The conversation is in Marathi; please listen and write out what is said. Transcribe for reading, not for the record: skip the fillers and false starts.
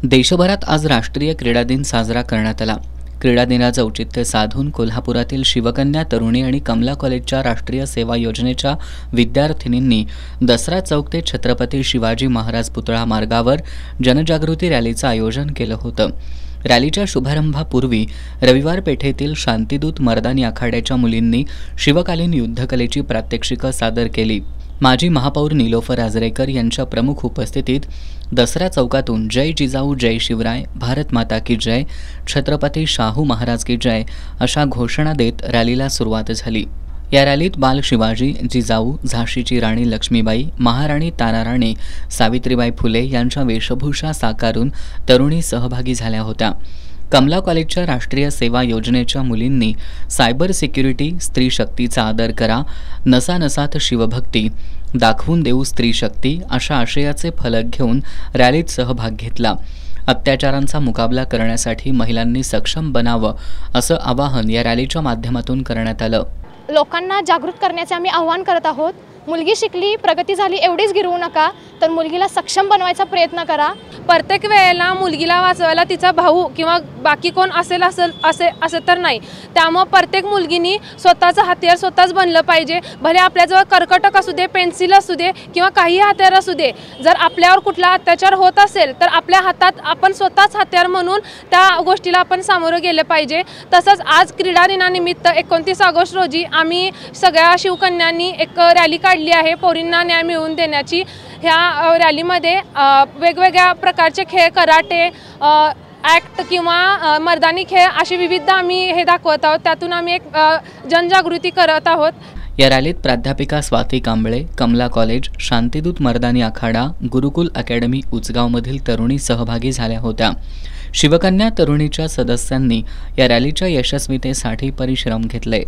देशभरात आज राष्ट्रीय क्रीडा दिन साजरा करण्यात आला। क्रीडा दिनाचं औचित्य साधून कोल्हापुरातील शिवकन्या तरुणी आणि कमला कॉलेजच्या राष्ट्रीय सेवा योजनेच्या विद्यार्थिनींनी दसरा चौक ते छत्रपती शिवाजी महाराज पुतळा मार्गावर जनजागृती रॅलीचं आयोजन केलं होतं। रॅलीच्या शुभारंभापूर्वी रविवार पेठेतील शांतिदूत मर्दानी आखाड्याच्या मुलींनी शिवकालीन युद्धकलेची प्रात्यक्षिकं सादर केली। माजी महापौर निलोफर आजरेकर यांच्या प्रमुख उपस्थितीत दसरा चौकातून जय जिजाऊ जय शिवराय, भारत माता की जय, छत्रपती शाहू महाराज की जय अशा घोषणा देत रॅलीला सुरुवात झाली। या रॅलीत बाल शिवाजी, जिजाऊ, झाशीची राणी लक्ष्मीबाई, महाराणी ताराराणी सावित्रीबाई फुले यांच्या वेशभूषा साकारून तरुणी सहभागी झाल्या होत्या। कमला कॉलेजच्या राष्ट्रीय सेवा योजनेच्या मुलींनी सायबर सिक्युरिटी, स्त्री शक्तीचा आदर करा, नसा नसात शिवभक्ती, दाखवून देऊ स्त्री शक्ती अशा आशयाचे फलक घेऊन रॅलीत सहभाग घेतला। अत्याचारांचा मुकाबला करण्यासाठी महिलांनी सक्षम बनावं असं आवाहन या रॅलीच्या माध्यमातून करण्यात आलं। लोकांना जागृत करण्याचे आम्ही आव्हान करत आहोत। मुलगी शिकली, प्रगती झाली एवढीच गिरवू नका, तर मुलगीला सक्षम बनवायचा प्रयत्न करा। प्रत्येक वेळेला मुलगीला वाचवायला तिचा भाऊ किंवा बाकी कोण असे तर नाही। त्यामुळे प्रत्येक मुलगीनी स्वतःचं हत्यार स्वतःच बनलं पाहिजे। भले आपल्याजवळ कर्कटक असू दे, पेन्सिल असू दे किंवा काही हत्यार असू दे, जर आपल्यावर कुठला अत्याचार होत असेल तर आपल्या हातात आपण स्वतःच हत्यार म्हणून त्या गोष्टीला आपण सामोरं गेले पाहिजे। तसंच आज क्रीडा दिनानिमित्त 29 ऑगस्ट रोजी आम्ही सगळ्या शिवकन्यांनी एक रॅली काढली आहे पोरींना न्याय मिळवून देण्याची। ह्या रॅलीमध्ये वेगवेगळ्या प्रकारचे खेळ, कराटे, ॲक्ट किंवा मर्दानी खेळ असे विविध आम्ही हे दाखवत आहोत। त्यातून आम्ही एक जनजागृती करत आहोत। या रॅलीत प्राध्यापिका स्वाती कांबळे, कमला कॉलेज, शांतिदूत मर्दानी आखाडा, गुरुकुल अकॅडमी उचगावमधील तरुणी सहभागी झाल्या होत्या। शिवकन्या तरुणीच्या सदस्यांनी या रॅलीच्या यशस्वीतेसाठी परिश्रम घेतले।